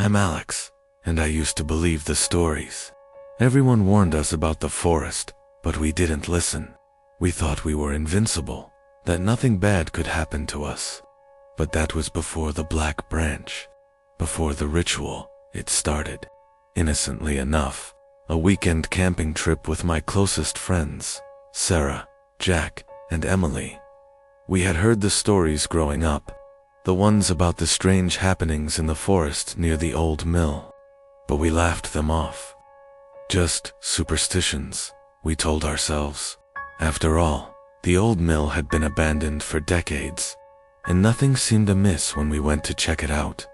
I'm Alex, and I used to believe the stories. Everyone warned us about the forest, but we didn't listen. We thought we were invincible, that nothing bad could happen to us. But that was before the Black Branch, before the ritual. It started, innocently enough, a weekend camping trip with my closest friends, Sarah, Jack, and Emily. We had heard the stories growing up, the ones about the strange happenings in the forest near the old mill, but we laughed them off. Just superstitions, we told ourselves. After all, the old mill had been abandoned for decades, and nothing seemed amiss when we went to check it out.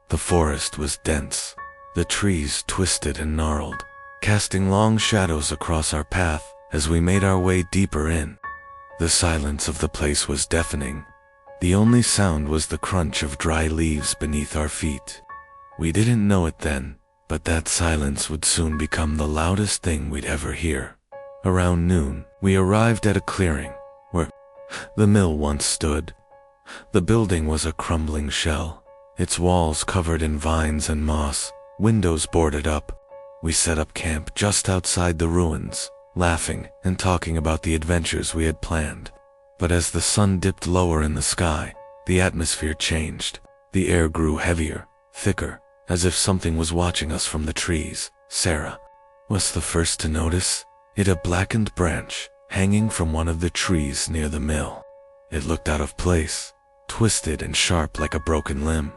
The forest was dense, the trees twisted and gnarled, casting long shadows across our path as we made our way deeper in. The silence of the place was deafening. The only sound was the crunch of dry leaves beneath our feet. We didn't know it then, but that silence would soon become the loudest thing we'd ever hear. Around noon, we arrived at a clearing where the mill once stood. The building was a crumbling shell, its walls covered in vines and moss, windows boarded up. We set up camp just outside the ruins, laughing and talking about the adventures we had planned. But as the sun dipped lower in the sky, the atmosphere changed. The air grew heavier, thicker, as if something was watching us from the trees. Sarah was the first to notice it, a blackened branch hanging from one of the trees near the mill. It looked out of place, twisted and sharp like a broken limb.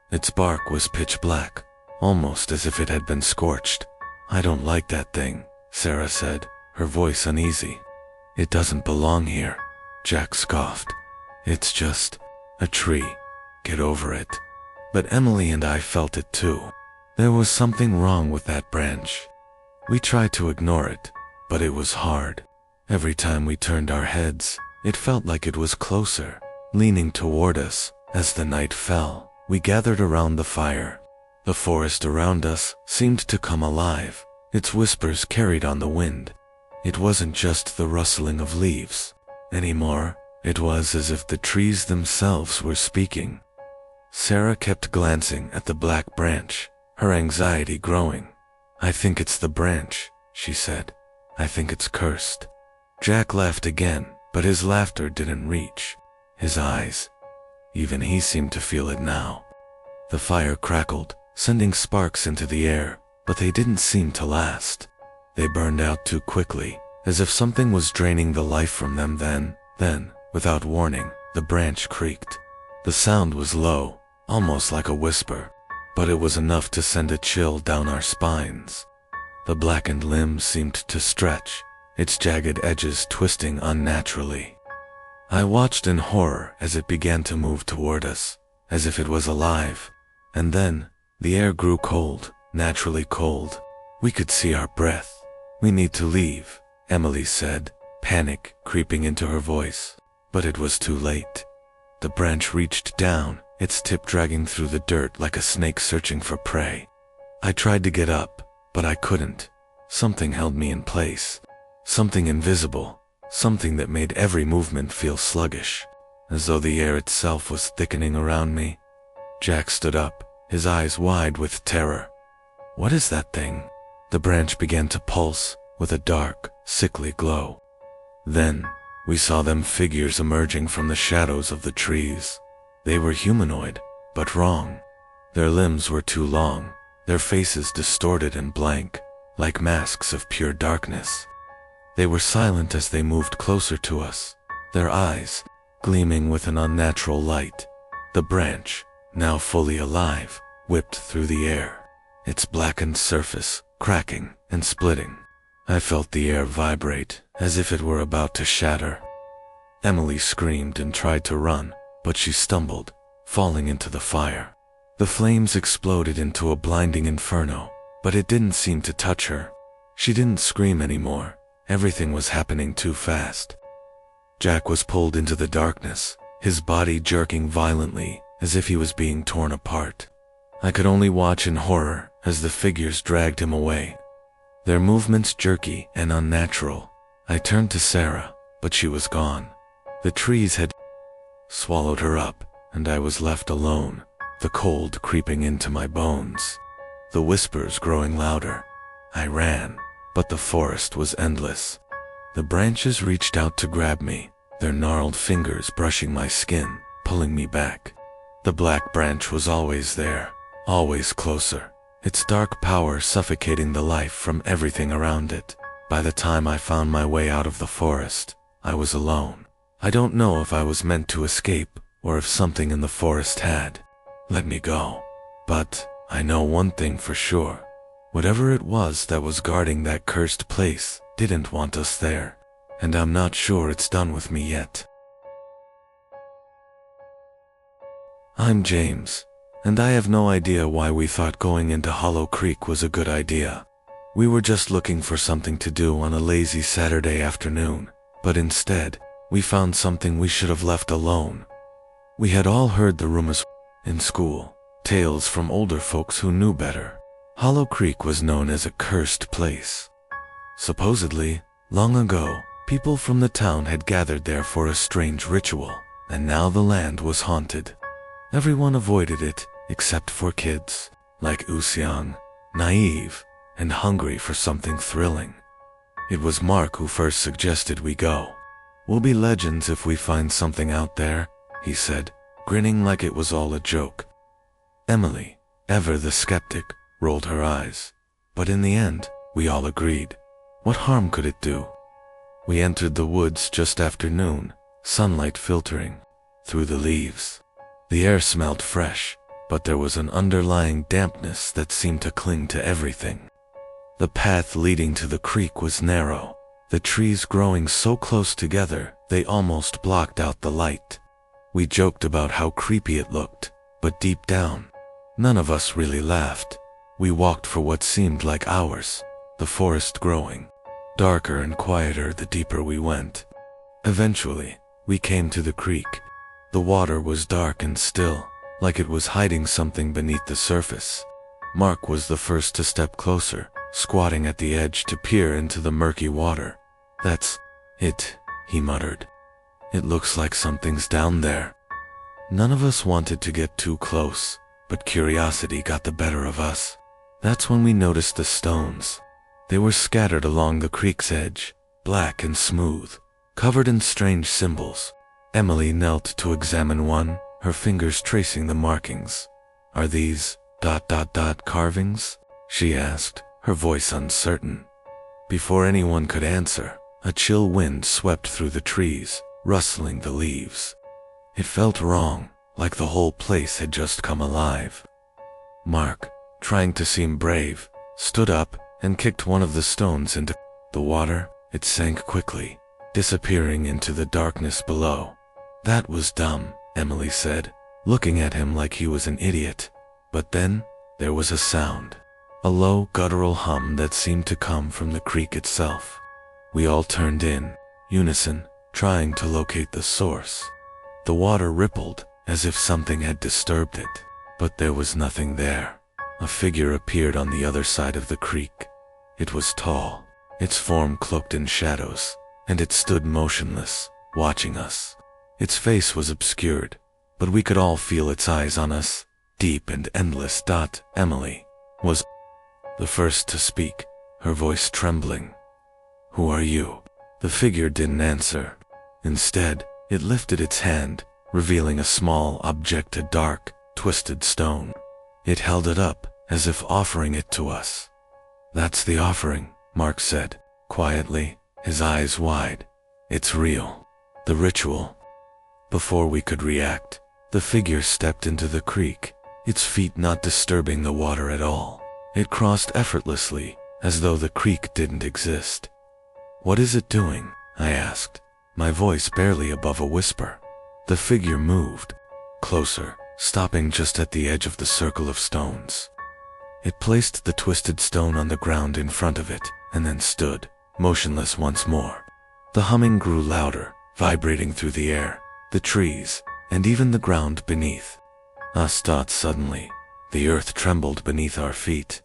Its bark was pitch black, almost as if it had been scorched. "I don't like that thing," Sarah said, her voice uneasy. "It doesn't belong here," Jack scoffed. "It's just a tree. Get over it." But Emily and I felt it too. There was something wrong with that branch. We tried to ignore it, but it was hard. Every time we turned our heads, it felt like it was closer, leaning toward us. As the night fell, we gathered around the fire. The forest around us seemed to come alive, its whispers carried on the wind. It wasn't just the rustling of leaves anymore, it was as if the trees themselves were speaking. Sarah kept glancing at the black branch, her anxiety growing. "I think it's the branch," she said. "I think it's cursed." Jack laughed again, but his laughter didn't reach his eyes. Even he seemed to feel it now. The fire crackled, sending sparks into the air, but they didn't seem to last. They burned out too quickly, as if something was draining the life from them. Then, without warning, the branch creaked. The sound was low, almost like a whisper, but it was enough to send a chill down our spines. The blackened limb seemed to stretch, its jagged edges twisting unnaturally. I watched in horror as it began to move toward us, as if it was alive. And then, the air grew cold, naturally cold. We could see our breath. "We need to leave," Emily said, panic creeping into her voice. But it was too late. The branch reached down, its tip dragging through the dirt like a snake searching for prey. I tried to get up, but I couldn't. Something held me in place. Something invisible. Something that made every movement feel sluggish, as though the air itself was thickening around me. Jack stood up, his eyes wide with terror. "What is that thing?" The branch began to pulse, with a dark, sickly glow. Then, we saw them figures emerging from the shadows of the trees. They were humanoid, but wrong. Their limbs were too long, their faces distorted and blank, like masks of pure darkness. They were silent as they moved closer to us, their eyes gleaming with an unnatural light. The branch, now fully alive, whipped through the air, its blackened surface cracking and splitting. I felt the air vibrate, as if it were about to shatter. Emily screamed and tried to run, but she stumbled, falling into the fire. The flames exploded into a blinding inferno, but it didn't seem to touch her. She didn't scream anymore. Everything was happening too fast. Jack was pulled into the darkness, his body jerking violently, as if he was being torn apart. I could only watch in horror as the figures dragged him away, their movements jerky and unnatural. I turned to Sarah, but she was gone. The trees had swallowed her up, and I was left alone, the cold creeping into my bones, the whispers growing louder. I ran, but the forest was endless. The branches reached out to grab me, their gnarled fingers brushing my skin, pulling me back. The black branch was always there, always closer, its dark power suffocating the life from everything around it. By the time I found my way out of the forest, I was alone. I don't know if I was meant to escape, or if something in the forest had let me go. But I know one thing for sure. Whatever it was that was guarding that cursed place didn't want us there. And I'm not sure it's done with me yet. I'm James, and I have no idea why we thought going into Hollow Creek was a good idea. We were just looking for something to do on a lazy Saturday afternoon, but instead, we found something we should have left alone. We had all heard the rumors in school, tales from older folks who knew better. Hollow Creek was known as a cursed place. Supposedly, long ago, people from the town had gathered there for a strange ritual, and now the land was haunted. Everyone avoided it, except for kids, like Usyang, naive, and hungry for something thrilling. It was Mark who first suggested we go. "We'll be legends if we find something out there," he said, grinning like it was all a joke. Emily, ever the skeptic, rolled her eyes. But in the end, we all agreed. What harm could it do? We entered the woods just after noon, sunlight filtering through the leaves. The air smelled fresh, but there was an underlying dampness that seemed to cling to everything. The path leading to the creek was narrow, the trees growing so close together they almost blocked out the light. We joked about how creepy it looked, but deep down, none of us really laughed. We walked for what seemed like hours, the forest growing darker and quieter the deeper we went. Eventually, we came to the creek. The water was dark and still, like it was hiding something beneath the surface. Mark was the first to step closer, squatting at the edge to peer into the murky water. "That's it," he muttered. "It looks like something's down there." None of us wanted to get too close, but curiosity got the better of us. That's when we noticed the stones. They were scattered along the creek's edge, black and smooth, covered in strange symbols. Emily knelt to examine one, her fingers tracing the markings. "Are these ... carvings?" she asked, her voice uncertain. Before anyone could answer, a chill wind swept through the trees, rustling the leaves. It felt wrong, like the whole place had just come alive. Mark, trying to seem brave, stood up and kicked one of the stones into the water. It sank quickly, disappearing into the darkness below. "That was dumb," Emily said, looking at him like he was an idiot. But then, there was a sound. A low, guttural hum that seemed to come from the creek itself. We all turned in, unison, trying to locate the source. The water rippled, as if something had disturbed it. But there was nothing there. A figure appeared on the other side of the creek. It was tall, its form cloaked in shadows, and it stood motionless, watching us. Its face was obscured, but we could all feel its eyes on us, deep and endless. Emily was the first to speak, her voice trembling. "Who are you?" The figure didn't answer. Instead, it lifted its hand, revealing a small object, a dark, twisted stone. It held it up, as if offering it to us. "That's the offering," Mark said, quietly, his eyes wide. "It's real. The ritual." Before we could react, the figure stepped into the creek, its feet not disturbing the water at all. It crossed effortlessly, as though the creek didn't exist. "What is it doing?" I asked, my voice barely above a whisper. The figure moved closer, stopping just at the edge of the circle of stones. It placed the twisted stone on the ground in front of it, and then stood, motionless once more. The humming grew louder, vibrating through the air, the trees, and even the ground beneath us. Suddenly, the earth trembled beneath our feet.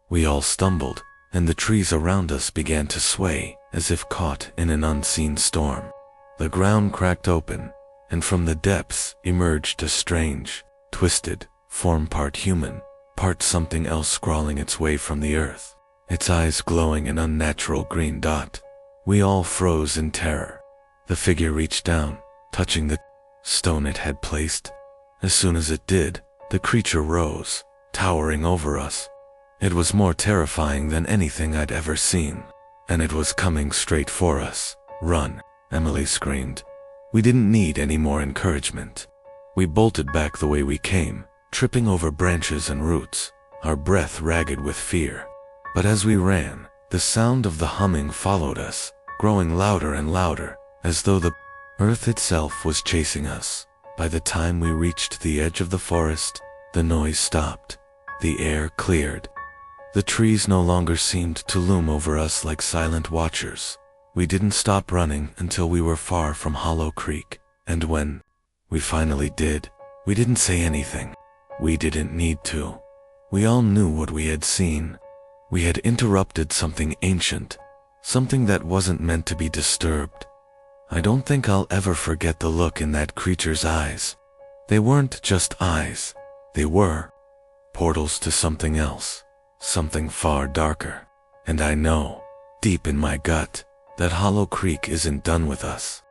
We all stumbled, and the trees around us began to sway, as if caught in an unseen storm. The ground cracked open, and from the depths emerged a strange, twisted form part human, part something else crawling its way from the earth, its eyes glowing an unnatural green dot. We all froze in terror. The figure reached down, touching the stone it had placed. As soon as it did, the creature rose, towering over us. It was more terrifying than anything I'd ever seen, and it was coming straight for us. "Run," Emily screamed. We didn't need any more encouragement. We bolted back the way we came, tripping over branches and roots, our breath ragged with fear. But as we ran, the sound of the humming followed us, growing louder and louder, as though the earth itself was chasing us. By the time we reached the edge of the forest, the noise stopped. The air cleared. The trees no longer seemed to loom over us like silent watchers. We didn't stop running until we were far from Hollow Creek, and when we finally did, we didn't say anything. We didn't need to. We all knew what we had seen. We had interrupted something ancient, something that wasn't meant to be disturbed. I don't think I'll ever forget the look in that creature's eyes. They weren't just eyes. They were portals to something else, something far darker. And I know, deep in my gut, that Hollow Creek isn't done with us.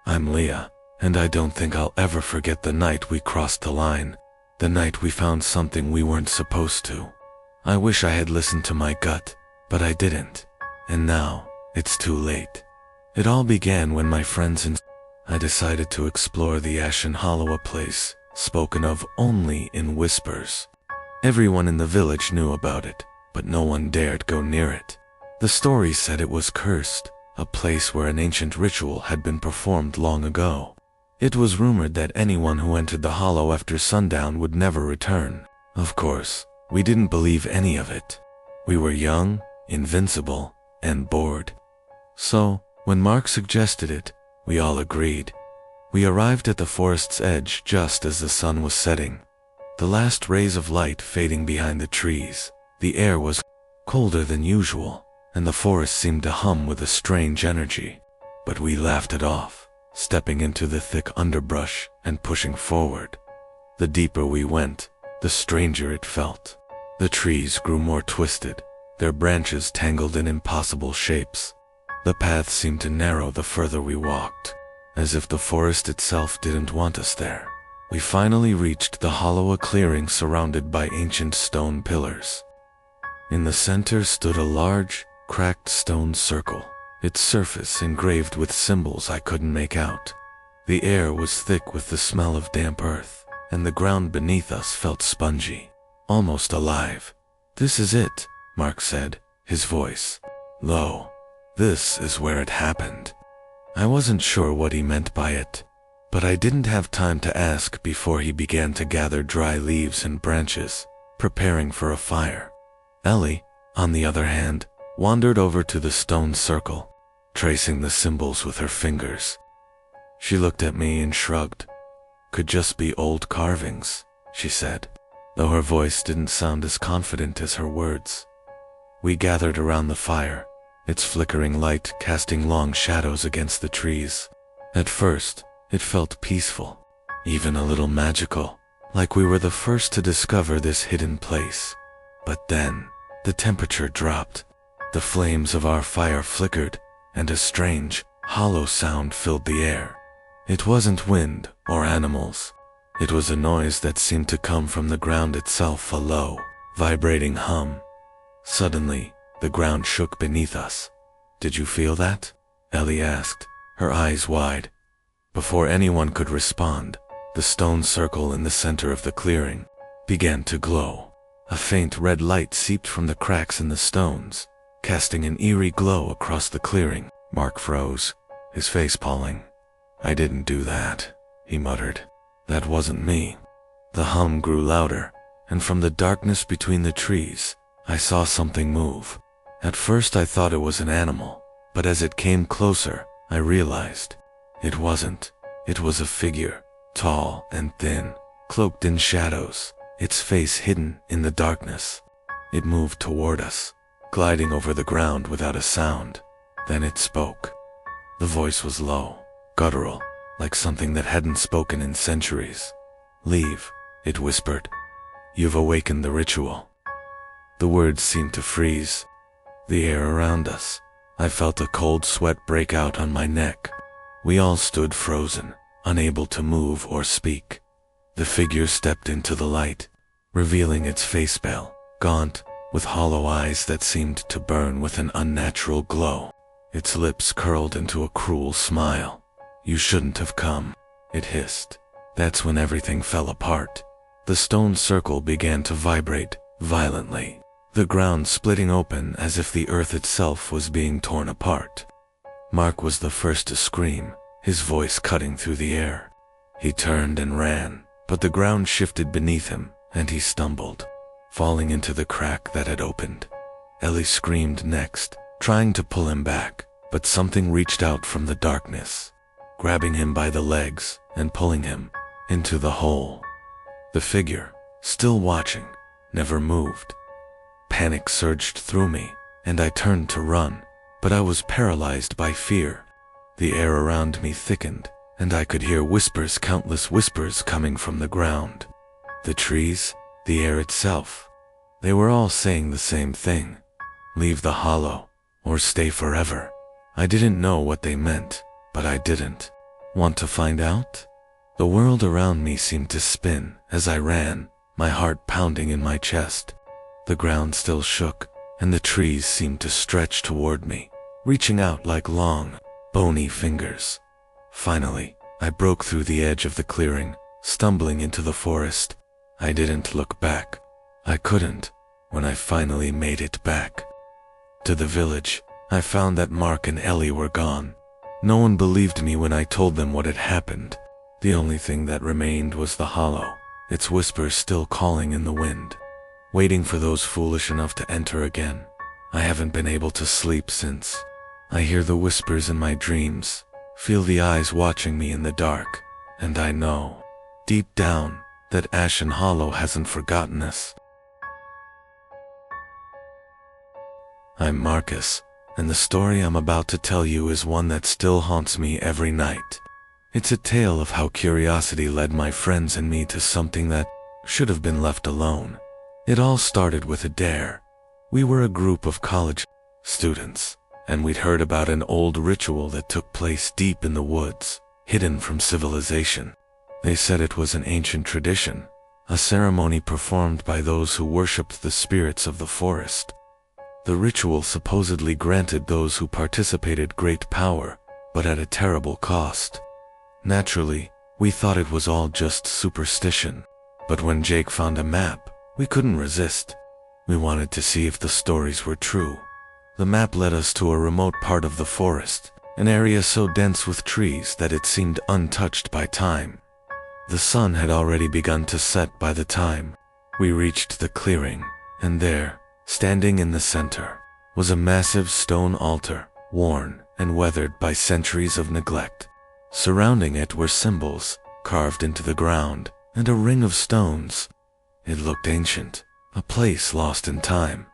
I'm Leah, and I don't think I'll ever forget the night we crossed the line, the night we found something we weren't supposed to. I wish I had listened to my gut, but I didn't. And now, it's too late. It all began when my friends and I decided to explore the Ashen Hollow, a place spoken of only in whispers. Everyone in the village knew about it, but no one dared go near it. The story said it was cursed, a place where an ancient ritual had been performed long ago. It was rumored that anyone who entered the hollow after sundown would never return. Of course, we didn't believe any of it. We were young, invincible, and bored. So, when Mark suggested it, we all agreed. We arrived at the forest's edge just as the sun was setting, the last rays of light fading behind the trees. The air was colder than usual, and the forest seemed to hum with a strange energy. But we laughed it off, stepping into the thick underbrush and pushing forward. The deeper we went, the stranger it felt. The trees grew more twisted, their branches tangled in impossible shapes. The path seemed to narrow the further we walked, as if the forest itself didn't want us there. We finally reached the hollow, a clearing surrounded by ancient stone pillars. In the center stood a large, cracked stone circle, its surface engraved with symbols I couldn't make out. The air was thick with the smell of damp earth, and the ground beneath us felt spongy, almost alive. "This is it," Mark said, his voice low. "This is where it happened." I wasn't sure what he meant by it, but I didn't have time to ask before he began to gather dry leaves and branches, preparing for a fire. Ellie, on the other hand, wandered over to the stone circle, tracing the symbols with her fingers. She looked at me and shrugged. "Could just be old carvings," she said, though her voice didn't sound as confident as her words. We gathered around the fire, its flickering light casting long shadows against the trees. At first, it felt peaceful, even a little magical, like we were the first to discover this hidden place. But then, the temperature dropped. The flames of our fire flickered, and a strange, hollow sound filled the air. It wasn't wind or animals. It was a noise that seemed to come from the ground itself, a low, vibrating hum. Suddenly, the ground shook beneath us. "Did you feel that?" Ellie asked, her eyes wide. Before anyone could respond, the stone circle in the center of the clearing began to glow. A faint red light seeped from the cracks in the stones, casting an eerie glow across the clearing. Mark froze, his face palling. "I didn't do that," he muttered. "That wasn't me." The hum grew louder, and from the darkness between the trees, I saw something move. At first I thought it was an animal, but as it came closer, I realized it wasn't. It was a figure, tall and thin, cloaked in shadows, its face hidden in the darkness. It moved toward us, gliding over the ground without a sound. Then it spoke. The voice was low, guttural, like something that hadn't spoken in centuries. "Leave," it whispered. "You've awakened the ritual." The words seemed to freeze the air around us. I felt a cold sweat break out on my neck. We all stood frozen, unable to move or speak. The figure stepped into the light, revealing its face pale, gaunt, with hollow eyes that seemed to burn with an unnatural glow. Its lips curled into a cruel smile. "You shouldn't have come," it hissed. That's when everything fell apart. The stone circle began to vibrate violently, the ground splitting open as if the earth itself was being torn apart. Mark was the first to scream, his voice cutting through the air. He turned and ran, but the ground shifted beneath him, and he stumbled, falling into the crack that had opened. Ellie screamed next, trying to pull him back, but something reached out from the darkness, grabbing him by the legs and pulling him into the hole. The figure, still watching, never moved. Panic surged through me, and I turned to run, but I was paralyzed by fear. The air around me thickened, and I could hear whispers, countless whispers coming from the ground. The trees, the air itself, they were all saying the same thing. "Leave the hollow, or stay forever." I didn't know what they meant, but I didn't want to find out. The world around me seemed to spin as I ran, my heart pounding in my chest. The ground still shook, and the trees seemed to stretch toward me, reaching out like long, bony fingers. Finally, I broke through the edge of the clearing, stumbling into the forest. I didn't look back. I couldn't, when I finally made it back to the village. I found that Mark and Ellie were gone. No one believed me when I told them what had happened. The only thing that remained was the hollow, its whispers still calling in the wind, waiting for those foolish enough to enter again. I haven't been able to sleep since. I hear the whispers in my dreams, feel the eyes watching me in the dark, and I know, deep down, that Ashen Hollow hasn't forgotten us. I'm Marcus, and the story I'm about to tell you is one that still haunts me every night. It's a tale of how curiosity led my friends and me to something that should have been left alone. It all started with a dare. We were a group of college students, and we'd heard about an old ritual that took place deep in the woods, hidden from civilization. They said it was an ancient tradition, a ceremony performed by those who worshipped the spirits of the forest. The ritual supposedly granted those who participated great power, but at a terrible cost. Naturally, we thought it was all just superstition, but when Jake found a map, we couldn't resist. We wanted to see if the stories were true. The map led us to a remote part of the forest, an area so dense with trees that it seemed untouched by time. The sun had already begun to set by the time we reached the clearing, and there, standing in the center, was a massive stone altar, worn and weathered by centuries of neglect. Surrounding it were symbols, carved into the ground, and a ring of stones. It looked ancient, a place lost in time.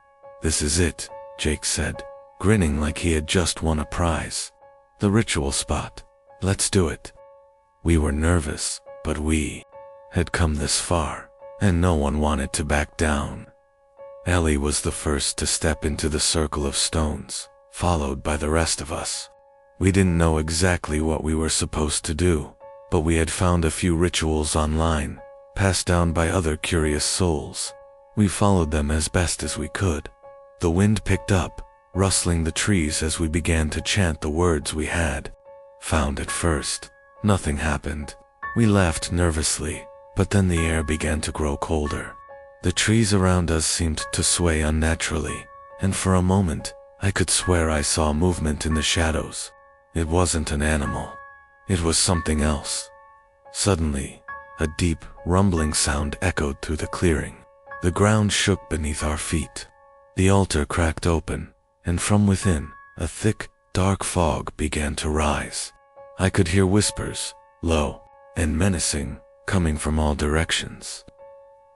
"This is it," Jake said, grinning like he had just won a prize. "The ritual spot. Let's do it." We were nervous, but we had come this far, and no one wanted to back down. Ellie was the first to step into the circle of stones, followed by the rest of us. We didn't know exactly what we were supposed to do, but we had found a few rituals online, passed down by other curious souls. We followed them as best as we could. The wind picked up, rustling the trees as we began to chant the words we had found at first. Nothing happened. We laughed nervously, but then the air began to grow colder. The trees around us seemed to sway unnaturally, and for a moment, I could swear I saw movement in the shadows. It wasn't an animal. It was something else. Suddenly, a deep, rumbling sound echoed through the clearing. The ground shook beneath our feet. The altar cracked open, and from within, a thick, dark fog began to rise. I could hear whispers, low and menacing, coming from all directions.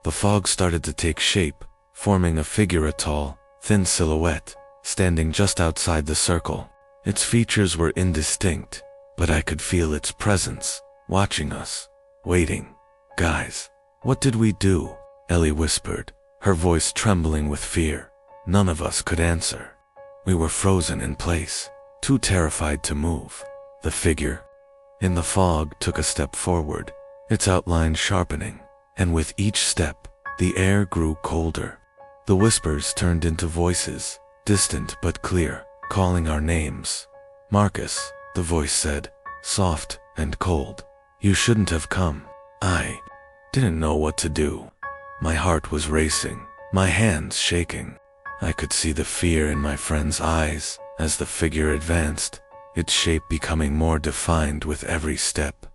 The fog started to take shape, forming a figure, a tall, thin silhouette, standing just outside the circle. Its features were indistinct, but I could feel its presence, watching us, waiting. "Guys, what did we do?" Ellie whispered, her voice trembling with fear. None of us could answer. We were frozen in place, too terrified to move. The figure in the fog took a step forward, its outline sharpening, and with each step, the air grew colder. The whispers turned into voices, distant but clear, calling our names. "Marcus," the voice said, soft and cold. "You shouldn't have come." I didn't know what to do. My heart was racing, my hands shaking. I could see the fear in my friend's eyes as the figure advanced, its shape becoming more defined with every step.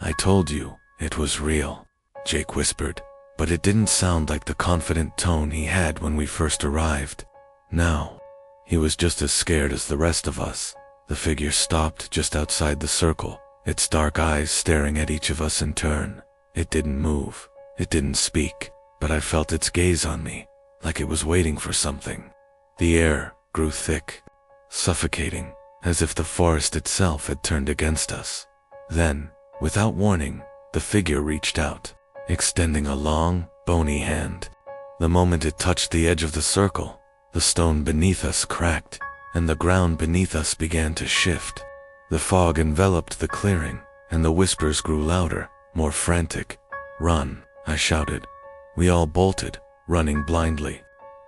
"I told you, it was real," Jake whispered, but it didn't sound like the confident tone he had when we first arrived. Now, he was just as scared as the rest of us. The figure stopped just outside the circle, its dark eyes staring at each of us in turn. It didn't move, it didn't speak, but I felt its gaze on me, like it was waiting for something. The air grew thick, suffocating, as if the forest itself had turned against us. Then, without warning, the figure reached out, extending a long, bony hand. The moment it touched the edge of the circle, the stone beneath us cracked, and the ground beneath us began to shift. The fog enveloped the clearing, and the whispers grew louder, more frantic. "Run," I shouted. We all bolted, running blindly.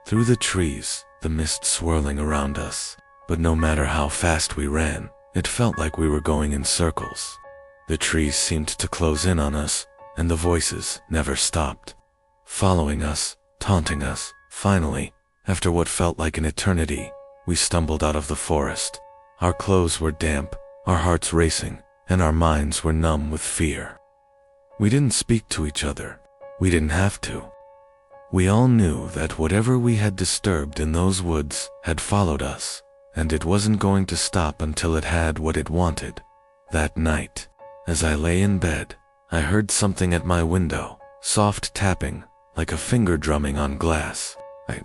Through the trees, the mist swirling around us. But no matter how fast we ran, it felt like we were going in circles. The trees seemed to close in on us, and the voices never stopped, following us, taunting us. Finally, after what felt like an eternity, we stumbled out of the forest. Our clothes were damp, our hearts racing, and our minds were numb with fear. We didn't speak to each other. We didn't have to. We all knew that whatever we had disturbed in those woods had followed us, and it wasn't going to stop until it had what it wanted. That night, as I lay in bed, I heard something at my window, soft tapping, like a finger drumming on glass. I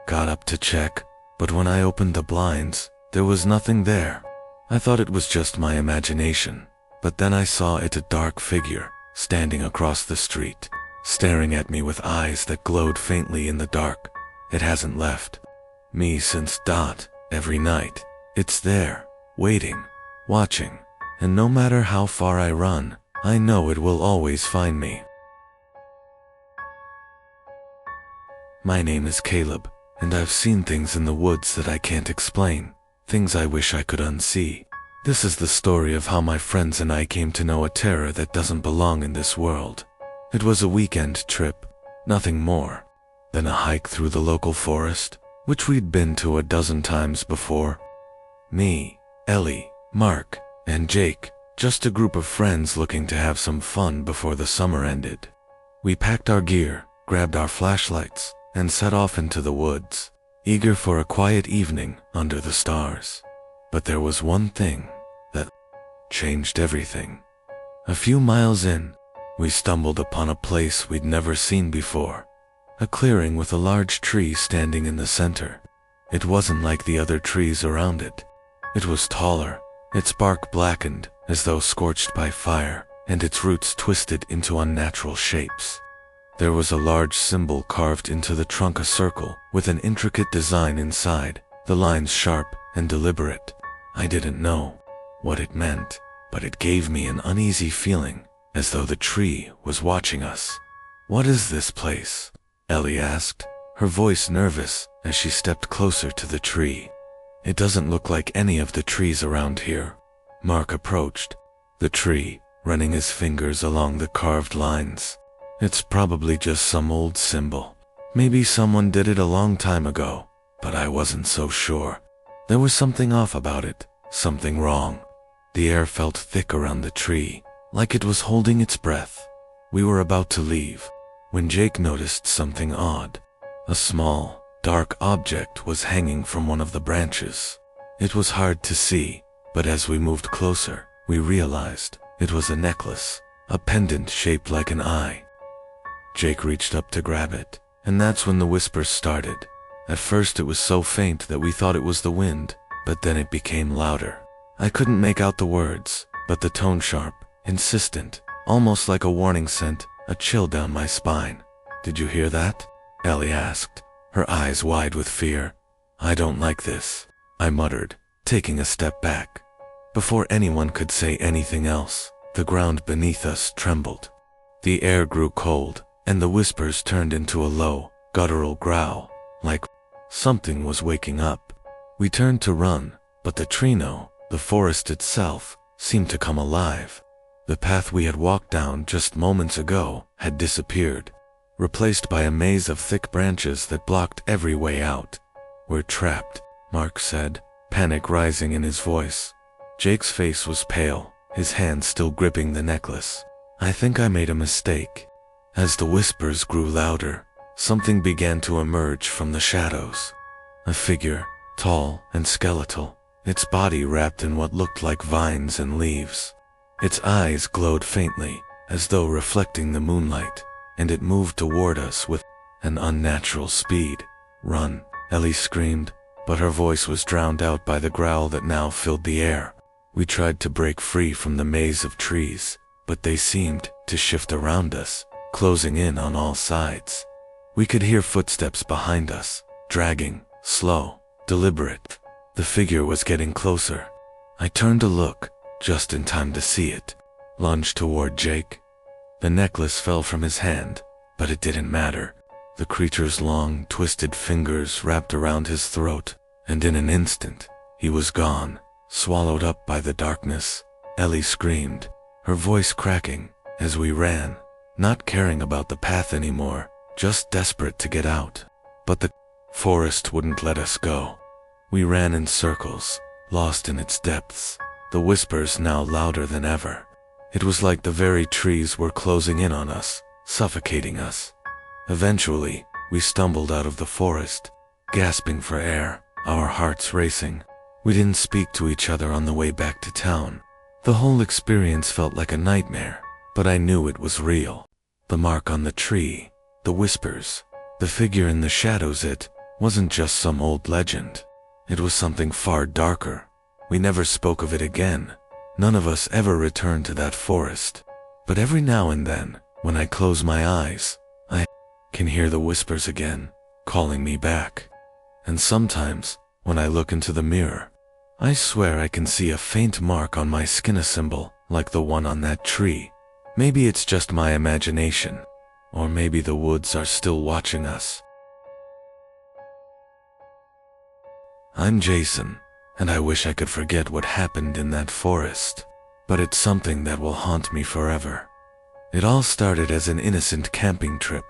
got up to check, but when I opened the blinds, there was nothing there. I thought it was just my imagination, but then I saw it, a dark figure, standing across the street, staring at me with eyes that glowed faintly in the dark. It hasn't left me since. Every night, it's there, waiting, watching, and no matter how far I run, I know it will always find me. My name is Caleb, and I've seen things in the woods that I can't explain, things I wish I could unsee. This is the story of how my friends and I came to know a terror that doesn't belong in this world. It was a weekend trip, nothing more than a hike through the local forest, which we'd been to a dozen times before. Me, Ellie, Mark, and Jake, just a group of friends looking to have some fun before the summer ended. We packed our gear, grabbed our flashlights, and set off into the woods, eager for a quiet evening under the stars. But there was one thing that changed everything. A few miles in, we stumbled upon a place we'd never seen before. A clearing with a large tree standing in the center. It wasn't like the other trees around it. It was taller, its bark blackened as though scorched by fire, and its roots twisted into unnatural shapes. There was a large symbol carved into the trunk, a circle with an intricate design inside, the lines sharp and deliberate. I didn't know what it meant, but it gave me an uneasy feeling, as though the tree was watching us. "What is this place?" Ellie asked, her voice nervous as she stepped closer to the tree. "It doesn't look like any of the trees around here." Mark approached the tree, running his fingers along the carved lines. "It's probably just some old symbol. Maybe someone did it a long time ago, but I wasn't so sure." There was something off about it, something wrong. The air felt thick around the tree, like it was holding its breath. We were about to leave when Jake noticed something odd. A small, dark object was hanging from one of the branches. It was hard to see, but as we moved closer, we realized it was a necklace, a pendant shaped like an eye. Jake reached up to grab it, and that's when the whispers started. At first it was so faint that we thought it was the wind, but then it became louder. I couldn't make out the words, but the tone sharp, insistent, almost like a warning sent a chill down my spine. "Did you hear that?" Ellie asked, her eyes wide with fear. "I don't like this," I muttered, taking a step back. Before anyone could say anything else, the ground beneath us trembled. The air grew cold, and the whispers turned into a low, guttural growl, like something was waking up. We turned to run, but the tree-no, the forest itself, seemed to come alive. The path we had walked down just moments ago had disappeared, replaced by a maze of thick branches that blocked every way out. "We're trapped," Mark said, panic rising in his voice. Jake's face was pale, his hand still gripping the necklace. "I think I made a mistake." As the whispers grew louder, something began to emerge from the shadows. A figure, tall and skeletal, its body wrapped in what looked like vines and leaves. Its eyes glowed faintly, as though reflecting the moonlight, and it moved toward us with an unnatural speed. "Run," Ellie screamed, but her voice was drowned out by the growl that now filled the air. We tried to break free from the maze of trees, but they seemed to shift around us, closing in on all sides. We could hear footsteps behind us, dragging, slow, deliberate. The figure was getting closer. I turned to look, just in time to see it lunge toward Jake. The necklace fell from his hand, but it didn't matter. The creature's long, twisted fingers wrapped around his throat, and in an instant, he was gone, swallowed up by the darkness. Ellie screamed, her voice cracking, as we ran, not caring about the path anymore, just desperate to get out. But the forest wouldn't let us go. We ran in circles, lost in its depths, the whispers now louder than ever. It was like the very trees were closing in on us, suffocating us. Eventually, we stumbled out of the forest, gasping for air, our hearts racing. We didn't speak to each other on the way back to town. The whole experience felt like a nightmare, but I knew it was real. The mark on the tree, the whispers, the figure in the shadows, it wasn't just some old legend. It was something far darker. We never spoke of it again. None of us ever returned to that forest. But every now and then, when I close my eyes, I can hear the whispers again, calling me back. And sometimes, when I look into the mirror, I swear I can see a faint mark on my skin, a symbol like the one on that tree. Maybe it's just my imagination, or maybe the woods are still watching us. I'm Jason, and I wish I could forget what happened in that forest, but it's something that will haunt me forever. It all started as an innocent camping trip.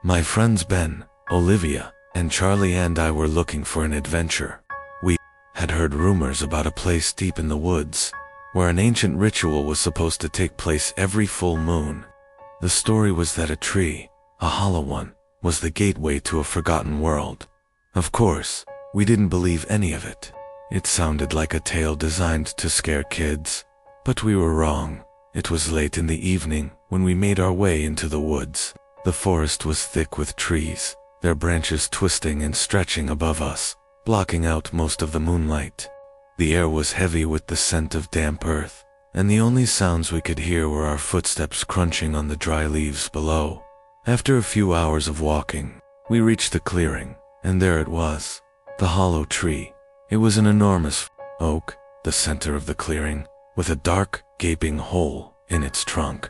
My friends Ben, Olivia, and Charlie and I were looking for an adventure. We had heard rumors about a place deep in the woods, where an ancient ritual was supposed to take place every full moon. The story was that a tree, a hollow one, was the gateway to a forgotten world. Of course, we didn't believe any of it. It sounded like a tale designed to scare kids, but we were wrong. It was late in the evening when we made our way into the woods. The forest was thick with trees, their branches twisting and stretching above us, blocking out most of the moonlight. The air was heavy with the scent of damp earth, and the only sounds we could hear were our footsteps crunching on the dry leaves below. After a few hours of walking, we reached the clearing, and there it was, the hollow tree. It was an enormous oak, the center of the clearing, with a dark, gaping hole in its trunk.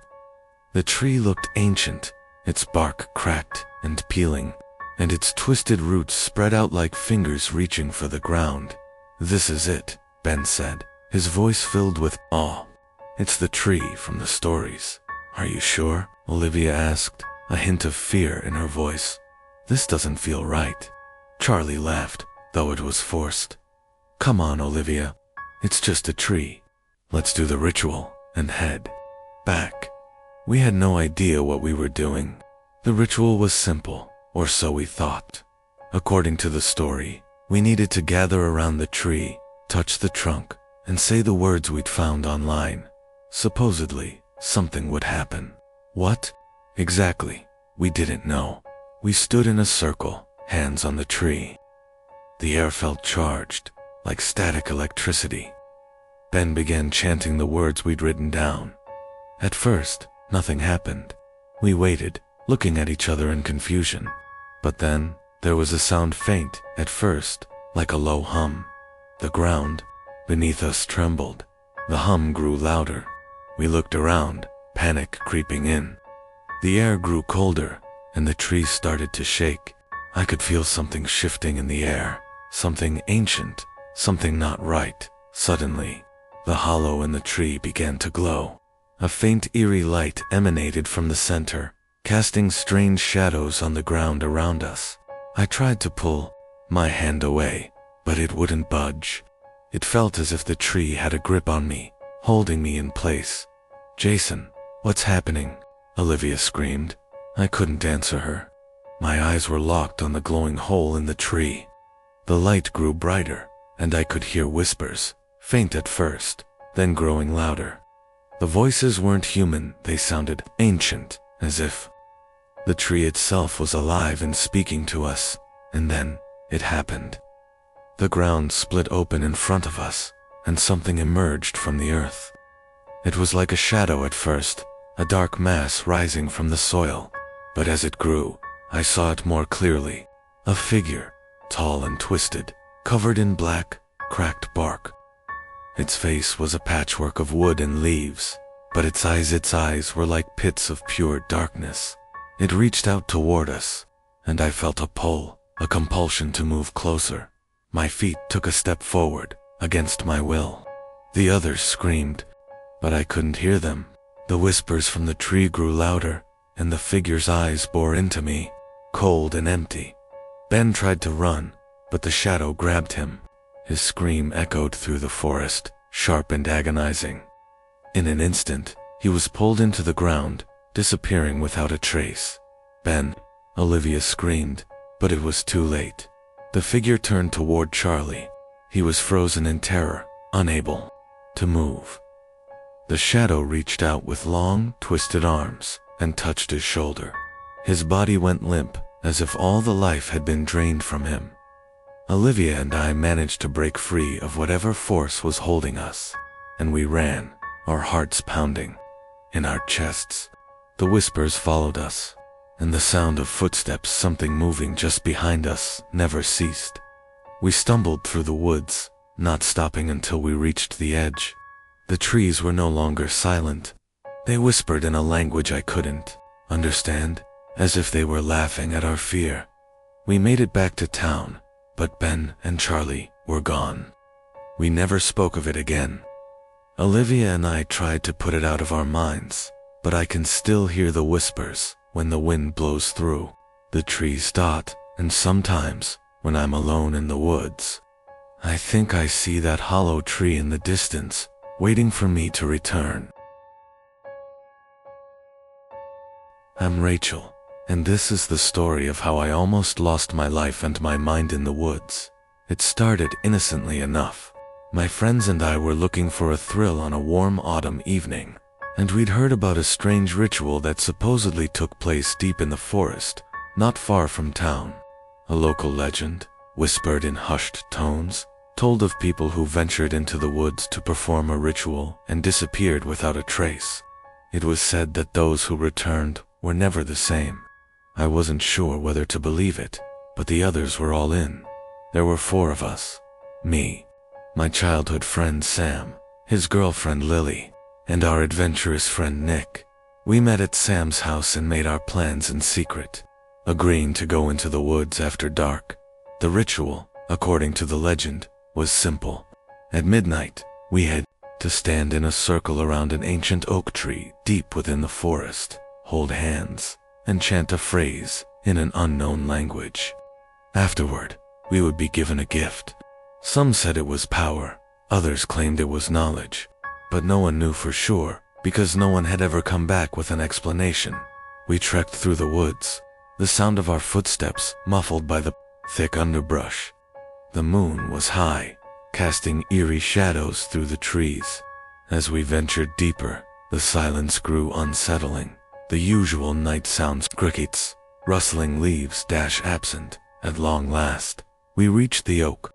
The tree looked ancient, its bark cracked and peeling, and its twisted roots spread out like fingers reaching for the ground. "This is it," Ben said, his voice filled with awe. "It's the tree from the stories." "Are you sure?" Olivia asked, a hint of fear in her voice. "This doesn't feel right." Charlie laughed, though it was forced. "Come on, Olivia. It's just a tree. Let's do the ritual and head back." We had no idea what we were doing. The ritual was simple, or so we thought. According to the story, we needed to gather around the tree, touch the trunk, and say the words we'd found online. Supposedly, something would happen. What? Exactly, we didn't know. We stood in a circle, hands on the tree. The air felt charged, like static electricity. Ben began chanting the words we'd written down. At first, nothing happened. We waited, looking at each other in confusion. But then, there was a sound faint, at first, like a low hum. The ground beneath us trembled. The hum grew louder. We looked around, panic creeping in. The air grew colder, and the trees started to shake. I could feel something shifting in the air, something ancient, something not right. Suddenly, the hollow in the tree began to glow. A faint eerie light emanated from the center, casting strange shadows on the ground around us. I tried to pull my hand away, but it wouldn't budge. It felt as if the tree had a grip on me, holding me in place. "Jason, what's happening?" Olivia screamed. I couldn't answer her. My eyes were locked on the glowing hole in the tree. The light grew brighter, and I could hear whispers, faint at first, then growing louder. The voices weren't human, they sounded ancient, as if the tree itself was alive and speaking to us. And then, it happened. The ground split open in front of us, and something emerged from the earth. It was like a shadow at first, a dark mass rising from the soil. But as it grew, I saw it more clearly. A figure, tall and twisted, covered in black, cracked bark. Its face was a patchwork of wood and leaves, but its eyes were like pits of pure darkness. It reached out toward us, and I felt a pull, a compulsion to move closer. My feet took a step forward, against my will. The others screamed, but I couldn't hear them. The whispers from the tree grew louder, and the figure's eyes bore into me, cold and empty. Ben tried to run, but the shadow grabbed him. His scream echoed through the forest, sharp and agonizing. In an instant, he was pulled into the ground, disappearing without a trace. "Ben," Olivia screamed, but it was too late. The figure turned toward Charlie. He was frozen in terror, unable to move. The shadow reached out with long, twisted arms and touched his shoulder. His body went limp, as if all the life had been drained from him. Olivia and I managed to break free of whatever force was holding us, and we ran, our hearts pounding in our chests. The whispers followed us, and the sound of footsteps, something moving just behind us, never ceased. We stumbled through the woods, not stopping until we reached the edge. The trees were no longer silent. They whispered in a language I couldn't understand, as if they were laughing at our fear. We made it back to town, but Ben and Charlie were gone. We never spoke of it again. Olivia and I tried to put it out of our minds, but I can still hear the whispers when the wind blows through the trees dot, and sometimes, when I'm alone in the woods, I think I see that hollow tree in the distance, waiting for me to return. I'm Rachel, and this is the story of how I almost lost my life and my mind in the woods. It started innocently enough. My friends and I were looking for a thrill on a warm autumn evening, and we'd heard about a strange ritual that supposedly took place deep in the forest, not far from town. A local legend, whispered in hushed tones, told of people who ventured into the woods to perform a ritual and disappeared without a trace. It was said that those who returned were never the same. I wasn't sure whether to believe it, but the others were all in. There were 4 of us. Me, my childhood friend Sam, his girlfriend Lily, and our adventurous friend Nick. We met at Sam's house and made our plans in secret, agreeing to go into the woods after dark. The ritual, according to the legend, was simple. At midnight, we had to stand in a circle around an ancient oak tree deep within the forest, hold hands, and chant a phrase in an unknown language. Afterward, we would be given a gift. Some said it was power, others claimed it was knowledge, but no one knew for sure because no one had ever come back with an explanation. We trekked through the woods, the sound of our footsteps muffled by the thick underbrush. The moon was high, casting eerie shadows through the trees. As we ventured deeper, the silence grew unsettling. The usual night sounds, crickets, rustling leaves, absent. At long last, we reached the oak.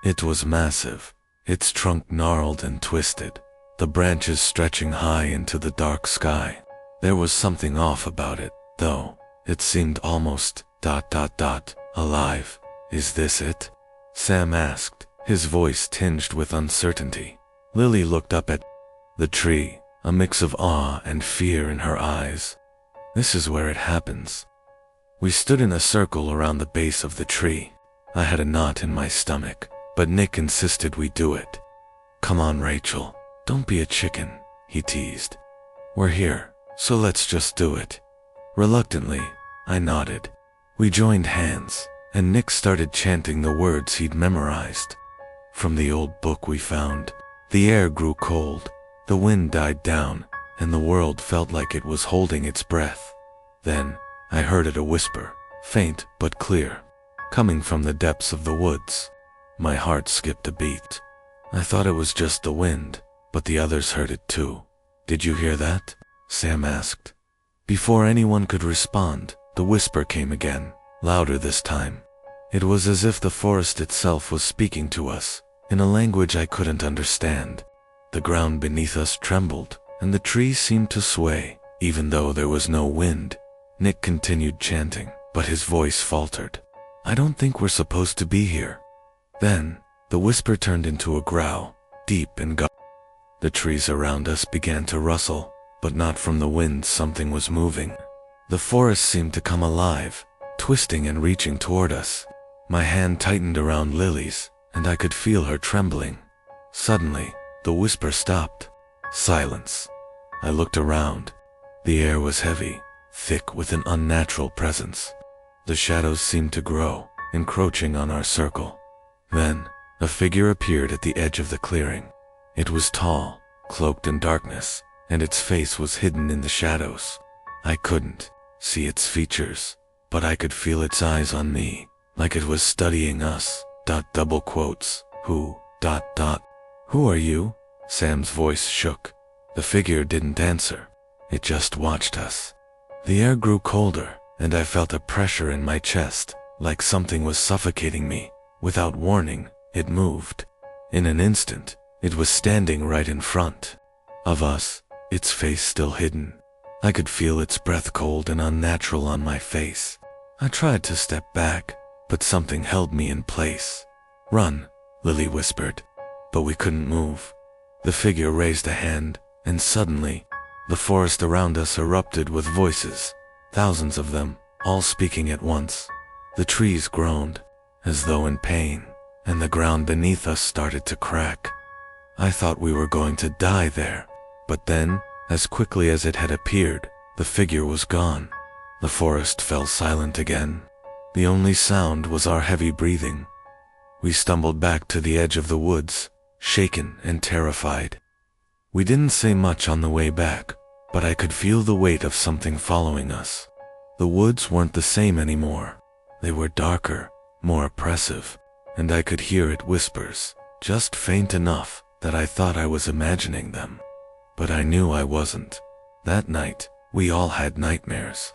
It was massive, its trunk gnarled and twisted, the branches stretching high into the dark sky. There was something off about it, though. It seemed almost alive. "Is this it?" Sam asked, his voice tinged with uncertainty. Lily looked up at the tree, a mix of awe and fear in her eyes. "This is where it happens." We stood in a circle around the base of the tree. I had a knot in my stomach, but Nick insisted we do it. "Come on, Rachel, don't be a chicken," he teased. "We're here, so let's just do it." Reluctantly, I nodded. We joined hands, and Nick started chanting the words he'd memorized from the old book we found. The air grew cold, the wind died down, and the world felt like it was holding its breath. Then, I heard it a whisper, faint but clear, coming from the depths of the woods. My heart skipped a beat. I thought it was just the wind, but the others heard it too. "Did you hear that?" Sam asked. Before anyone could respond, the whisper came again, louder this time. It was as if the forest itself was speaking to us, in a language I couldn't understand. The ground beneath us trembled, and the trees seemed to sway, even though there was no wind. Nick continued chanting, but his voice faltered. "I don't think we're supposed to be here." Then, the whisper turned into a growl, deep and guttural. The trees around us began to rustle, but not from the wind. Something was moving. The forest seemed to come alive, twisting and reaching toward us. My hand tightened around Lily's, and I could feel her trembling. Suddenly, the whisper stopped. Silence. I looked around. The air was heavy, thick with an unnatural presence. The shadows seemed to grow, encroaching on our circle. Then, a figure appeared at the edge of the clearing. It was tall, cloaked in darkness, and its face was hidden in the shadows. I couldn't see its features, but I could feel its eyes on me, like it was studying us. "Who? Who are you?" Sam's voice shook. The figure didn't answer. It just watched us. The air grew colder, and I felt a pressure in my chest, like something was suffocating me. Without warning, it moved. In an instant, it was standing right in front of us, its face still hidden. I could feel its breath cold and unnatural on my face. I tried to step back, but something held me in place. "Run," Lily whispered, but we couldn't move. The figure raised a hand, and suddenly, the forest around us erupted with voices, thousands of them, all speaking at once. The trees groaned, as though in pain, and the ground beneath us started to crack. I thought we were going to die there, but then, as quickly as it had appeared, the figure was gone. The forest fell silent again. The only sound was our heavy breathing. We stumbled back to the edge of the woods, shaken and terrified. We didn't say much on the way back, but I could feel the weight of something following us. The woods weren't the same anymore. They were darker, more oppressive, and I could hear its whispers, just faint enough that I thought I was imagining them. But I knew I wasn't. That night, we all had nightmares.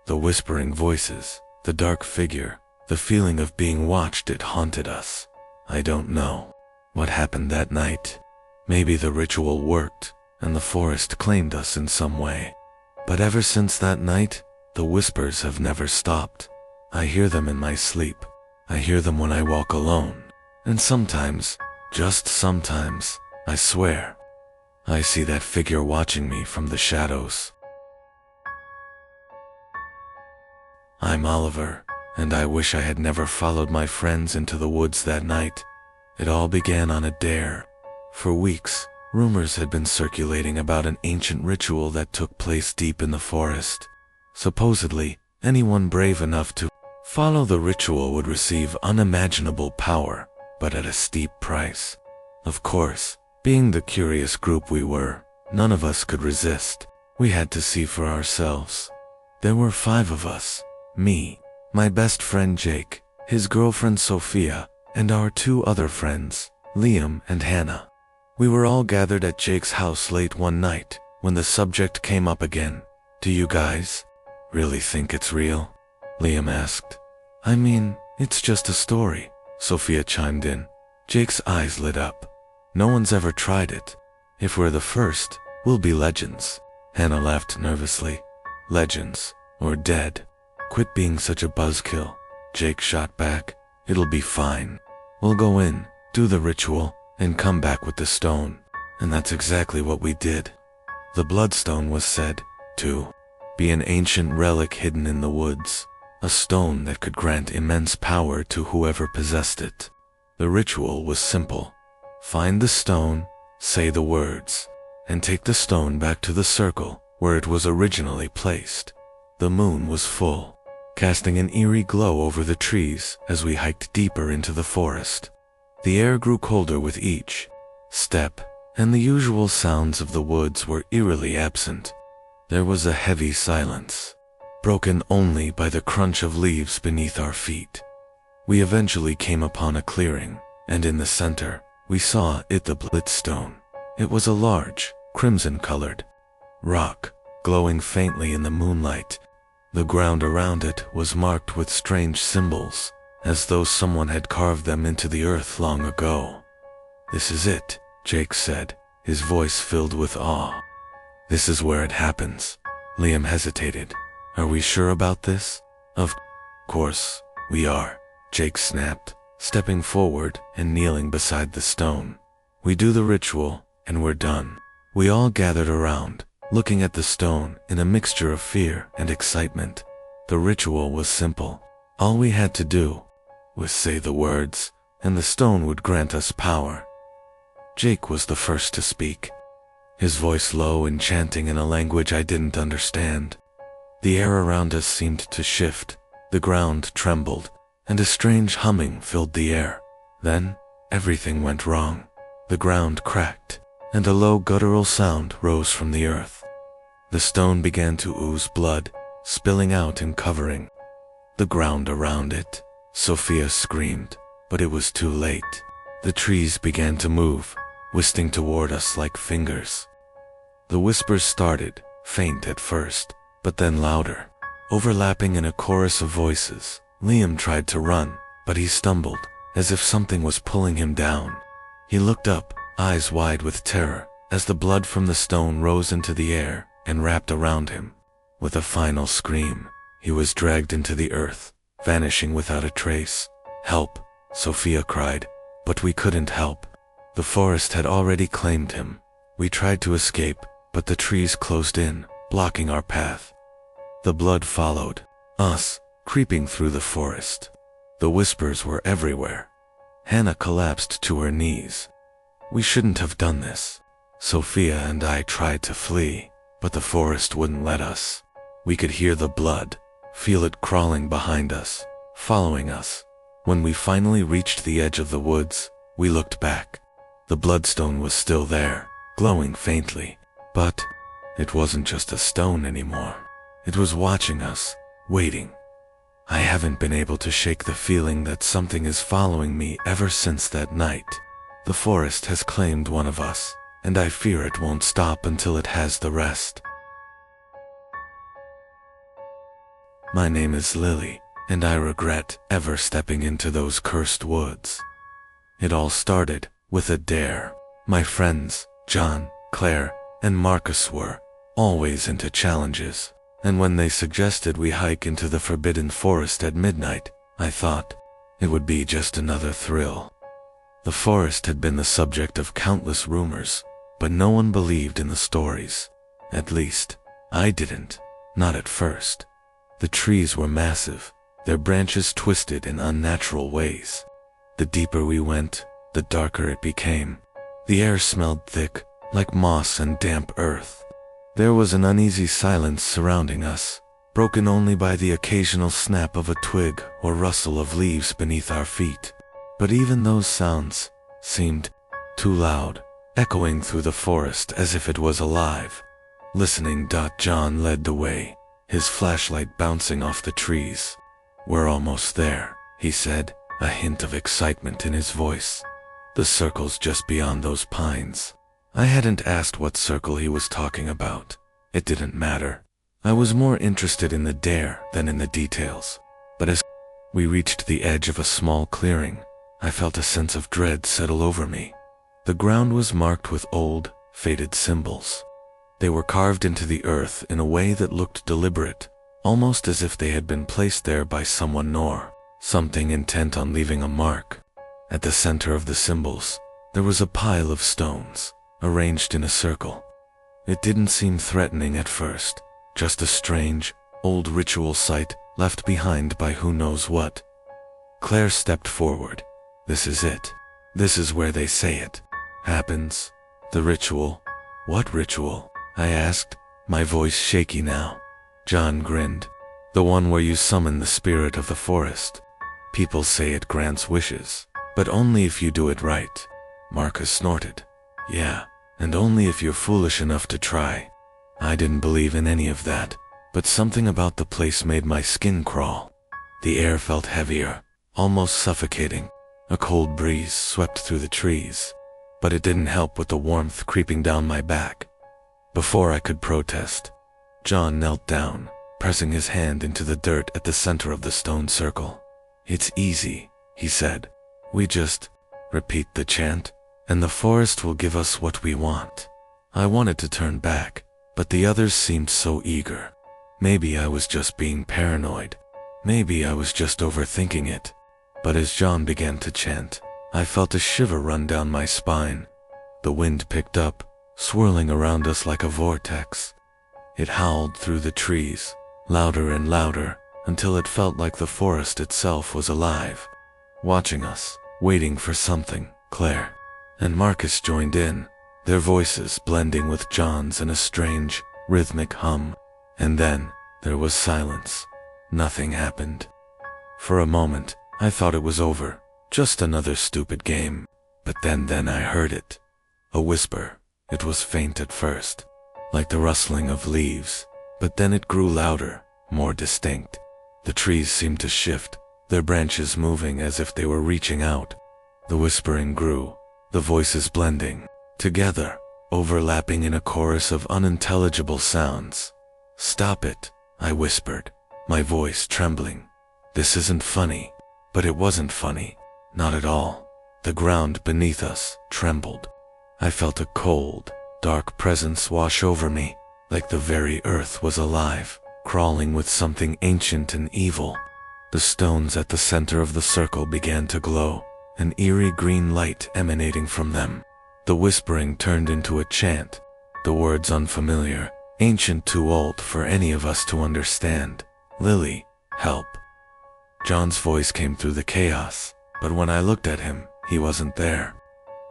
The whispering voices, the dark figure, the feeling of being watched, it haunted us. I don't know what happened that night. Maybe the ritual worked, and the forest claimed us in some way. But ever since that night, the whispers have never stopped. I hear them in my sleep. I hear them when I walk alone. And sometimes, just sometimes, I swear, I see that figure watching me from the shadows. I'm Oliver, and I wish I had never followed my friends into the woods that night. It all began on a dare. For weeks, rumors had been circulating about an ancient ritual that took place deep in the forest. Supposedly, anyone brave enough to follow the ritual would receive unimaginable power, but at a steep price. Of course, being the curious group we were, none of us could resist. We had to see for ourselves. There were 5 of us. Me, my best friend Jake, his girlfriend Sophia, and our 2 other friends, Liam and Hannah. We were all gathered at Jake's house late one night, when the subject came up again. "Do you guys really think it's real?" Liam asked. "I mean, it's just a story," Sophia chimed in. Jake's eyes lit up. No one's ever tried it. If we're the first, we'll be legends." Hannah laughed nervously. "Legends, or dead. Quit being such a buzzkill," Jake shot back. "It'll be fine. We'll go in, do the ritual, and come back with the stone." And that's exactly what we did. The bloodstone was said to be an ancient relic hidden in the woods, a stone that could grant immense power to whoever possessed it. The ritual was simple. Find the stone, say the words, and take the stone back to the circle where it was originally placed. The moon was full, casting an eerie glow over the trees as we hiked deeper into the forest. The air grew colder with each step, and the usual sounds of the woods were eerily absent. There was a heavy silence, broken only by the crunch of leaves beneath our feet. We eventually came upon a clearing, and in the center, we saw the bloodstone. It was a large, crimson-colored rock, glowing faintly in the moonlight. The ground around it was marked with strange symbols, as though someone had carved them into the earth long ago. "This is it," Jake said, his voice filled with awe. "This is where it happens." Liam hesitated. "Are we sure about this?" "Of course, we are," Jake snapped, stepping forward and kneeling beside the stone. "We do the ritual, and we're done." We all gathered around, looking at the stone in a mixture of fear and excitement. The ritual was simple. All we had to do was say the words, and the stone would grant us power. Jake was the first to speak, his voice low and chanting in a language I didn't understand. The air around us seemed to shift, the ground trembled, and a strange humming filled the air. Then, everything went wrong. The ground cracked, and a low guttural sound rose from the earth. The stone began to ooze blood, spilling out and covering the ground around it. Sophia screamed, but it was too late. The trees began to move, twisting toward us like fingers. The whispers started, faint at first, but then louder, overlapping in a chorus of voices. Liam tried to run, but he stumbled, as if something was pulling him down. He looked up, eyes wide with terror, as the blood from the stone rose into the air and wrapped around him. With a final scream, he was dragged into the earth, vanishing without a trace. "Help!" Sophia cried, but we couldn't help. The forest had already claimed him. We tried to escape, but the trees closed in, blocking our path. The blood followed us, creeping through the forest. The whispers were everywhere. Hannah collapsed to her knees. "We shouldn't have done this." Sophia and I tried to flee, but the forest wouldn't let us. We could hear the blood, feel it crawling behind us, following us. When we finally reached the edge of the woods, we looked back. The bloodstone was still there, glowing faintly, but it wasn't just a stone anymore. It was watching us, waiting. I haven't been able to shake the feeling that something is following me ever since that night. The forest has claimed one of us, and I fear it won't stop until it has the rest. My name is Lily, and I regret ever stepping into those cursed woods. It all started with a dare. My friends, John, Claire, and Marcus were always into challenges, and when they suggested we hike into the forbidden forest at midnight, I thought it would be just another thrill. The forest had been the subject of countless rumors, but no one believed in the stories. At least, I didn't, not at first. The trees were massive, their branches twisted in unnatural ways. The deeper we went, the darker it became. The air smelled thick, like moss and damp earth. There was an uneasy silence surrounding us, broken only by the occasional snap of a twig or rustle of leaves beneath our feet. But even those sounds seemed too loud, echoing through the forest as if it was alive. Listening. John led the way, his flashlight bouncing off the trees. "We're almost there," he said, a hint of excitement in his voice. "The circle's just beyond those pines." I hadn't asked what circle he was talking about. It didn't matter. I was more interested in the dare than in the details. But as we reached the edge of a small clearing, I felt a sense of dread settle over me. The ground was marked with old, faded symbols. They were carved into the earth in a way that looked deliberate, almost as if they had been placed there by someone or something intent on leaving a mark. At the center of the symbols, there was a pile of stones, arranged in a circle. It didn't seem threatening at first, just a strange, old ritual site left behind by who knows what. Claire stepped forward. This is it. This is where they say it happens. The ritual. What ritual? I asked, my voice shaky now. John grinned. The one where you summon the spirit of the forest. People say it grants wishes, but only if you do it right. Marcus snorted. Yeah, and only if you're foolish enough to try. I didn't believe in any of that, but something about the place made my skin crawl. The air felt heavier, almost suffocating. A cold breeze swept through the trees, but it didn't help with the warmth creeping down my back. Before I could protest, John knelt down, pressing his hand into the dirt at the center of the stone circle. It's easy, he said. We just repeat the chant, and the forest will give us what we want. I wanted to turn back, but the others seemed so eager. Maybe I was just being paranoid. Maybe I was just overthinking it. But as John began to chant, I felt a shiver run down my spine. The wind picked up, swirling around us like a vortex. It howled through the trees, louder and louder, until it felt like the forest itself was alive, watching us, waiting for something. Claire and Marcus joined in, their voices blending with John's in a strange, rhythmic hum. And then, there was silence. Nothing happened. For a moment, I thought it was over, just another stupid game. But then I heard it. A whisper. It was faint at first, like the rustling of leaves, but then it grew louder, more distinct. The trees seemed to shift, their branches moving as if they were reaching out. The whispering grew, the voices blending together, overlapping in a chorus of unintelligible sounds. Stop it, I whispered, my voice trembling. This isn't funny. But it wasn't funny, not at all. The ground beneath us trembled. I felt a cold, dark presence wash over me, like the very earth was alive, crawling with something ancient and evil. The stones at the center of the circle began to glow, an eerie green light emanating from them. The whispering turned into a chant, the words unfamiliar, ancient, too old for any of us to understand. Lily, help. John's voice came through the chaos, but when I looked at him, he wasn't there.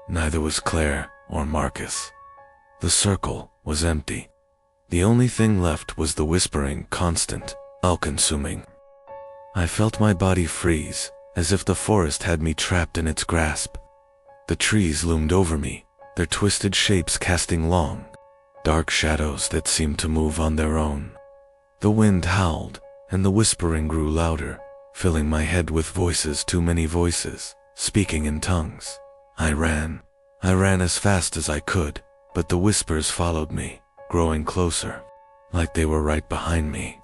Neither was Claire or Marcus. The circle was empty. The only thing left was the whispering, constant, all-consuming. I felt my body freeze, as if the forest had me trapped in its grasp. The trees loomed over me, their twisted shapes casting long, dark shadows that seemed to move on their own. The wind howled, and the whispering grew louder, filling my head with voices, too many voices, speaking in tongues. I ran as fast as I could, but the whispers followed me, growing closer, like they were right behind me.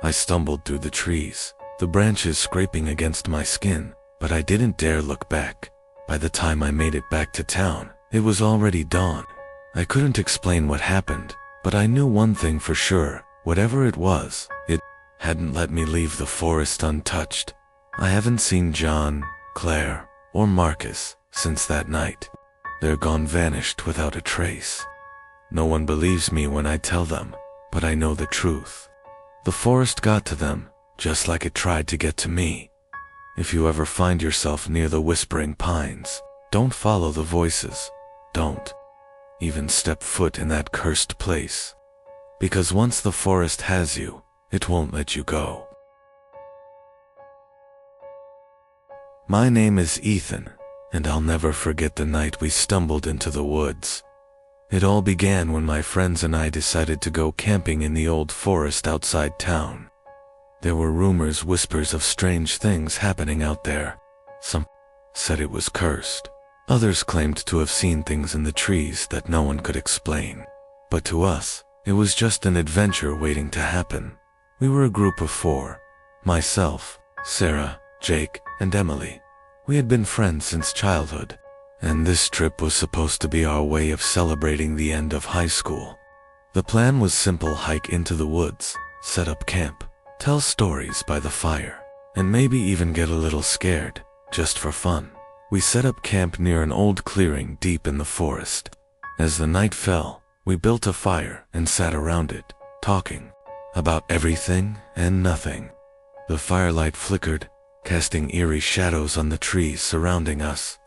I stumbled through the trees, the branches scraping against my skin, but I didn't dare look back. By the time I made it back to town, it was already dawn. I couldn't explain what happened, but I knew one thing for sure. Whatever it was, it hadn't let me leave the forest untouched. I haven't seen John, Claire, or Marcus since that night. They're gone, vanished without a trace. No one believes me when I tell them, but I know the truth. The forest got to them, just like it tried to get to me. If you ever find yourself near the whispering pines, don't follow the voices. Don't even step foot in that cursed place. Because once the forest has you, it won't let you go. My name is Ethan, and I'll never forget the night we stumbled into the woods. It all began when my friends and I decided to go camping in the old forest outside town. There were rumors, whispers of strange things happening out there. Some said it was cursed. Others claimed to have seen things in the trees that no one could explain. But to us, it was just an adventure waiting to happen. We were a group of 4. Myself, Sarah, Jake, and Emily. We had been friends since childhood, and this trip was supposed to be our way of celebrating the end of high school. The plan was simple: hike into the woods, set up camp, tell stories by the fire, and maybe even get a little scared, just for fun. We set up camp near an old clearing deep in the forest. As the night fell, we built a fire and sat around it, talking about everything and nothing. The firelight flickered, casting eerie shadows on the trees surrounding us.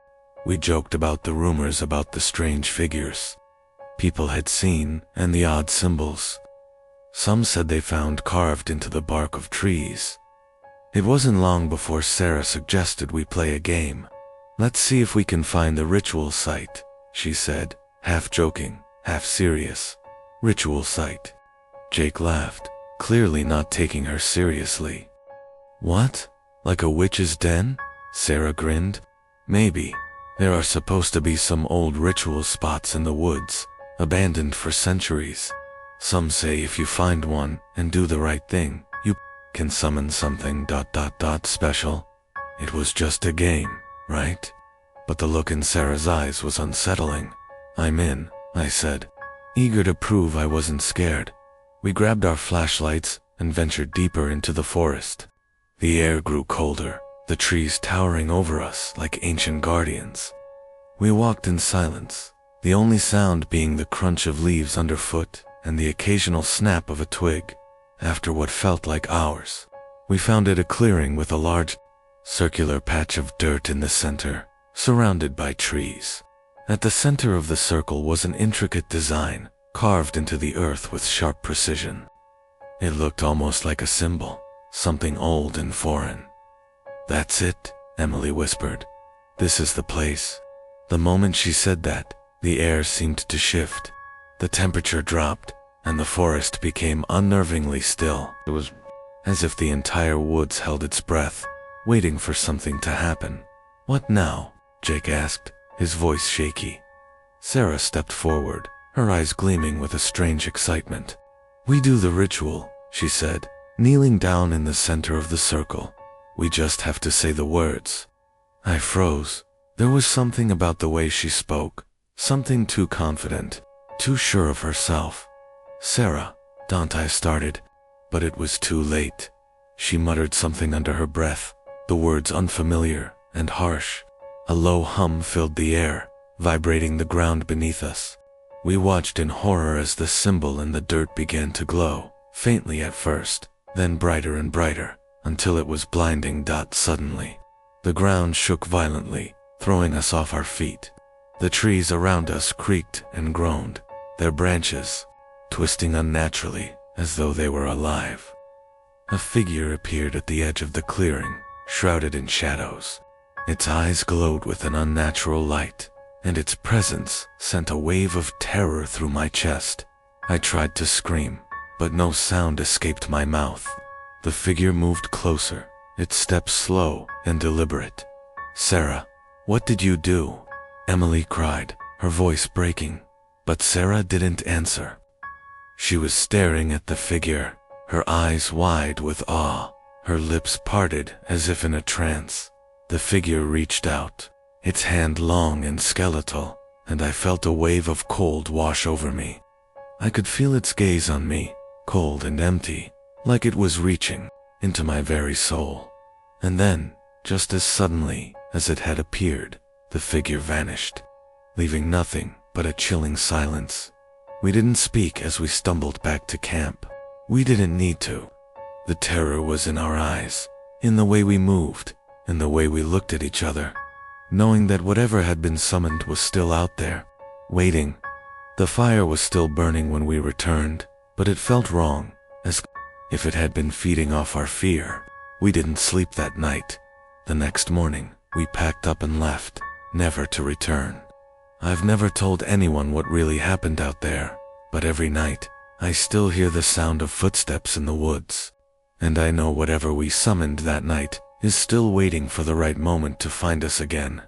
We joked about the rumors about the strange figures people had seen and the odd symbols. Some said they found carved into the bark of trees. It wasn't long before Sarah suggested we play a game. "Let's see if we can find the ritual site," she said, half joking, half serious. "Ritual site?" Jake laughed, clearly not taking her seriously. "What? Like a witch's den?" Sarah grinned. "Maybe. There are supposed to be some old ritual spots in the woods, abandoned for centuries. Some say if you find one and do the right thing, you can summon something ... special. It was just a game, right?" But the look in Sarah's eyes was unsettling. "I'm in," I said, eager to prove I wasn't scared. We grabbed our flashlights and ventured deeper into the forest. The air grew colder, the trees towering over us like ancient guardians. We walked in silence, the only sound being the crunch of leaves underfoot and the occasional snap of a twig. After what felt like hours, we found it a clearing with a large, circular patch of dirt in the center, surrounded by trees. At the center of the circle was an intricate design, carved into the earth with sharp precision. It looked almost like a symbol, something old and foreign. "That's it," Emily whispered. "This is the place." The moment she said that, the air seemed to shift. The temperature dropped, and the forest became unnervingly still. It was as if the entire woods held its breath, waiting for something to happen. "What now?" Jake asked, his voice shaky. Sarah stepped forward, her eyes gleaming with a strange excitement. "We do the ritual," she said, kneeling down in the center of the circle. "We just have to say the words." I froze. There was something about the way she spoke, something too confident, too sure of herself. "Sarah," I started, but it was too late. She muttered something under her breath, the words unfamiliar and harsh. A low hum filled the air, vibrating the ground beneath us. We watched in horror as the symbol in the dirt began to glow, faintly at first, then brighter and brighter, until it was blinding. Suddenly, the ground shook violently, throwing us off our feet. The trees around us creaked and groaned, their branches twisting unnaturally as though they were alive. A figure appeared at the edge of the clearing, shrouded in shadows. Its eyes glowed with an unnatural light, and its presence sent a wave of terror through my chest. I tried to scream, but no sound escaped my mouth. The figure moved closer, its steps slow and deliberate. "Sarah, what did you do?" Emily cried, her voice breaking, but Sarah didn't answer. She was staring at the figure, her eyes wide with awe, her lips parted as if in a trance. The figure reached out, its hand long and skeletal, and I felt a wave of cold wash over me. I could feel its gaze on me, cold and empty, like it was reaching into my very soul. And then, just as suddenly as it had appeared, the figure vanished, leaving nothing but a chilling silence. We didn't speak as we stumbled back to camp. We didn't need to. The terror was in our eyes, in the way we moved, in the way we looked at each other, knowing that whatever had been summoned was still out there, waiting. The fire was still burning when we returned, but it felt wrong, as if it had been feeding off our fear. We didn't sleep that night. The next morning, we packed up and left, never to return. I've never told anyone what really happened out there, but every night, I still hear the sound of footsteps in the woods. And I know whatever we summoned that night is still waiting for the right moment to find us again.